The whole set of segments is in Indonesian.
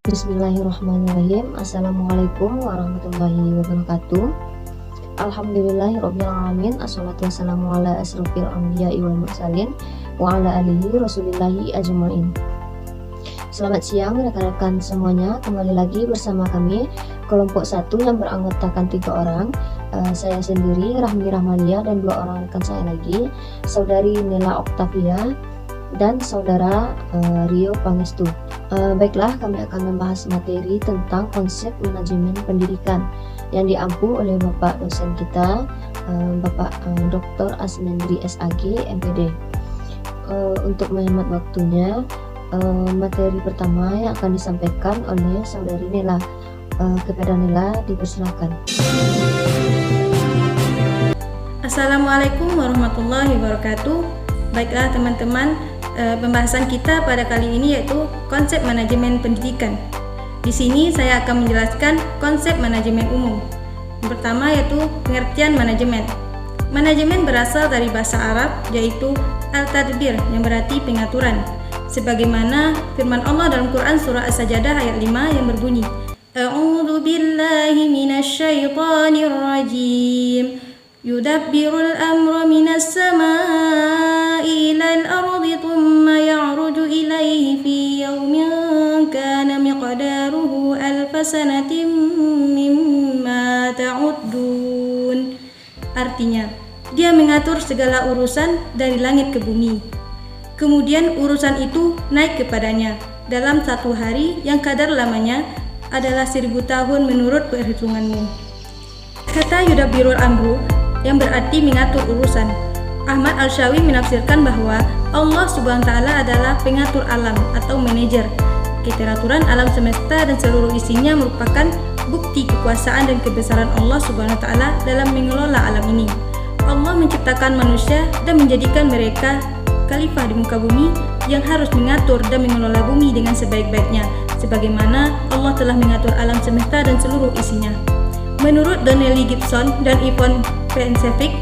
Bismillahirrahmanirrahim. Assalamualaikum warahmatullahi wabarakatuh. Alhamdulillahirabbil alamin. Assalatu wassalamu ala asrofil anbiya'i wal mursalin wa ala alihi rasulillahi ajmain. Selamat siang rekan-rekan semuanya. Kembali lagi bersama kami kelompok 1 yang beranggotakan 3 orang. Saya sendiri Rahmi Rahmalia dan 2 orang rekan saya lagi, saudari Nela Oktavia dan saudara Rio Pangestu. Baiklah, kami akan membahas materi tentang konsep manajemen pendidikan yang diampu oleh Bapak dosen kita, Bapak Dr. Asmendri SAG MPD. Untuk menghemat waktunya, materi pertama yang akan disampaikan oleh saudari Nela. Kepada Nela dipersilakan. Assalamualaikum warahmatullahi wabarakatuh. Baiklah teman-teman, pembahasan kita pada kali ini yaitu konsep manajemen pendidikan. Di sini saya akan menjelaskan konsep manajemen umum. Yang pertama yaitu pengertian manajemen. Manajemen berasal dari bahasa Arab yaitu al-tadbir yang berarti pengaturan. Sebagaimana firman Allah dalam Quran surah As-Sajdah ayat 5 yang berbunyi, A'udzu billahi minasyaitonir rajim. Yudabbirul amra minas samaa'i ilal ardi thumma ya'ruju ilaihi fi yawmin kana miqdaruhu alfa sanatin mimma ta'uddun. Artinya, dia mengatur segala urusan dari langit ke bumi. Kemudian urusan itu naik kepadanya dalam 1 hari yang kadar lamanya adalah 1000 tahun menurut perhitunganmu. Kata yudabbirul amru yang berarti mengatur urusan. Ahmad Al-Syawi menafsirkan bahwa Allah Subhanahu wa Ta'ala adalah pengatur alam atau manajer. Keteraturan alam semesta dan seluruh isinya merupakan bukti kekuasaan dan kebesaran Allah Subhanahu wa Ta'ala dalam mengelola alam ini. Allah menciptakan manusia dan menjadikan mereka khalifah di muka bumi yang harus mengatur dan mengelola bumi dengan sebaik-baiknya, sebagaimana Allah telah mengatur alam semesta dan seluruh isinya. Menurut Donnelly Gibson dan Yvonne Pensevic,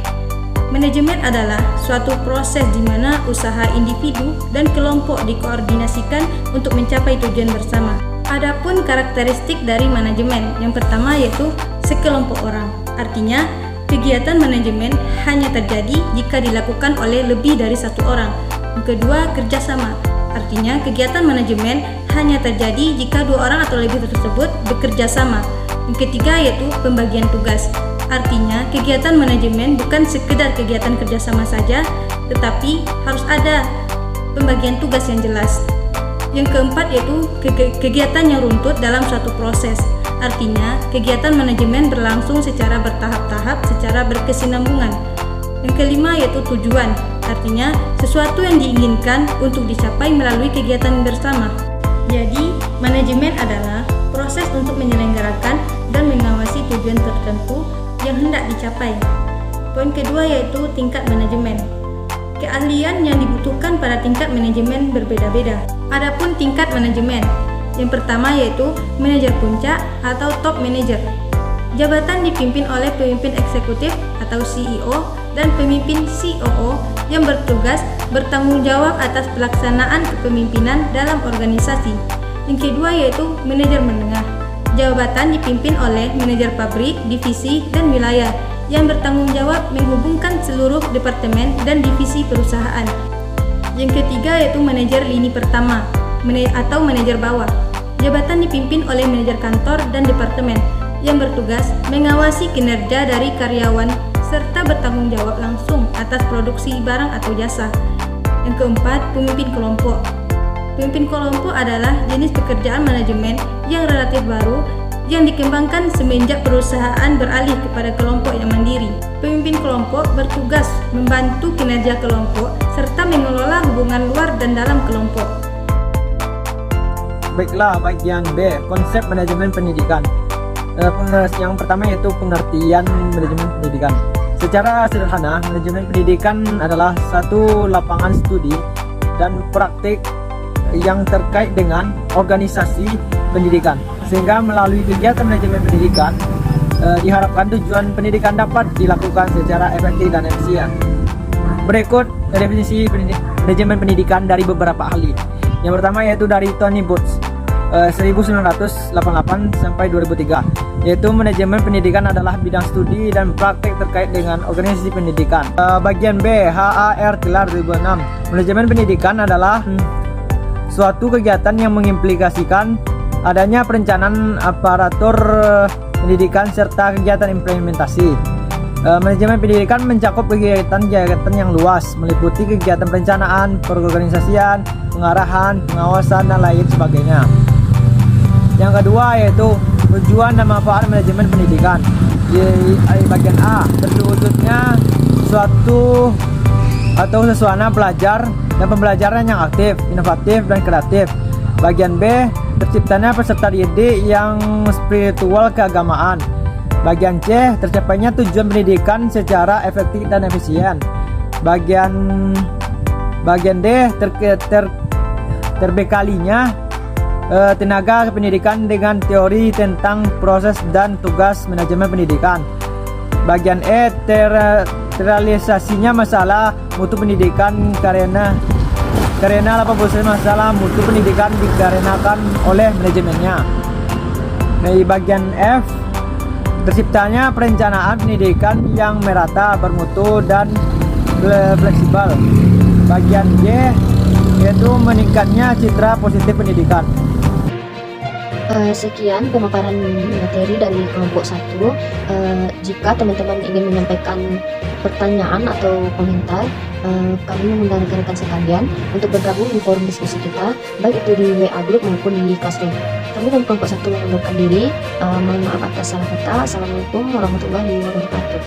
manajemen adalah suatu proses di mana usaha individu dan kelompok dikoordinasikan untuk mencapai tujuan bersama. Adapun karakteristik dari manajemen, yang pertama yaitu sekelompok orang. Artinya, kegiatan manajemen hanya terjadi jika dilakukan oleh lebih dari 1 orang. Yang kedua, kerjasama. Artinya, kegiatan manajemen hanya terjadi jika 2 orang atau lebih tersebut bekerja sama. Yang ketiga yaitu pembagian tugas. Artinya, kegiatan manajemen bukan sekedar kegiatan kerjasama saja, tetapi harus ada pembagian tugas yang jelas. Yang keempat yaitu kegiatan yang runtut dalam suatu proses. Artinya, kegiatan manajemen berlangsung secara bertahap-tahap, secara berkesinambungan. Yang kelima yaitu tujuan. Artinya, sesuatu yang diinginkan untuk dicapai melalui kegiatan bersama. Jadi, manajemen adalah proses untuk menyelenggarakan dan mengawasi tujuan tertentu yang hendak dicapai. Poin kedua yaitu tingkat manajemen. Keahlian yang dibutuhkan pada tingkat manajemen berbeda-beda. Adapun tingkat manajemen, yang pertama yaitu manajer puncak atau top manager. Jabatan dipimpin oleh pemimpin eksekutif atau CEO dan pemimpin COO yang bertugas bertanggung jawab atas pelaksanaan kepemimpinan dalam organisasi. Yang kedua yaitu manajer menengah. Jabatan dipimpin oleh manajer pabrik, divisi, dan wilayah yang bertanggung jawab menghubungkan seluruh departemen dan divisi perusahaan. Yang ketiga yaitu manajer lini pertama atau manajer bawah. Jabatan dipimpin oleh manajer kantor dan departemen yang bertugas mengawasi kinerja dari karyawan serta bertanggung jawab langsung atas produksi barang atau jasa. Yang keempat, pemimpin kelompok. Pemimpin kelompok adalah jenis pekerjaan manajemen yang relatif baru yang dikembangkan semenjak perusahaan beralih kepada kelompok yang mandiri. Pemimpin kelompok bertugas membantu kinerja kelompok serta mengelola hubungan luar dan dalam kelompok. Baiklah, bagian B, konsep manajemen pendidikan. Yang pertama yaitu pengertian manajemen pendidikan. Secara sederhana, manajemen pendidikan adalah satu lapangan studi dan praktik yang terkait dengan organisasi pendidikan, sehingga melalui kegiatan manajemen pendidikan diharapkan tujuan pendidikan dapat dilakukan secara efektif dan efisien. Berikut definisi manajemen pendidikan dari beberapa ahli. Yang pertama yaitu dari Tony Butts. 1988 sampai 2003, yaitu manajemen pendidikan adalah bidang studi dan praktek terkait dengan organisasi pendidikan. Bagian B, HAR Tilar 2006. Manajemen pendidikan adalah suatu kegiatan yang mengimplikasikan adanya perencanaan aparatur pendidikan serta kegiatan implementasi. Manajemen pendidikan mencakup kegiatan-kegiatan yang luas, meliputi kegiatan perencanaan, perorganisasian, pengarahan, pengawasan, dan lain sebagainya. Yang kedua yaitu tujuan dan manfaat manajemen pendidikan. Di bagian A, terwujudnya suatu atau sesuatu belajar dan pembelajaran yang aktif, inovatif, dan kreatif. Bagian B, terciptanya peserta didik yang spiritual keagamaan. Bagian C, tercapainya tujuan pendidikan secara efektif dan efisien. Bagian D, terbekalinya tenaga pendidikan dengan teori tentang proses dan tugas manajemen pendidikan. Bagian E, terrealisasinya masalah mutu pendidikan karena 80% masalah mutu pendidikan dikarenakan oleh manajemennya. Di bagian F, terciptanya perencanaan pendidikan yang merata, bermutu, dan fleksibel. Bagian G, yaitu meningkatnya citra positif pendidikan. Sekian pemaparan materi dari kelompok 1. Jika teman-teman ingin menyampaikan pertanyaan atau komentar, kami mengundang rekan-rekan sekalian untuk bergabung di forum diskusi kita, baik itu di WA Group maupun di Classroom. Kami dari kelompok 1 mengundurkan diri. Mohon maaf atas salah kata. Assalamualaikum warahmatullahi wabarakatuh.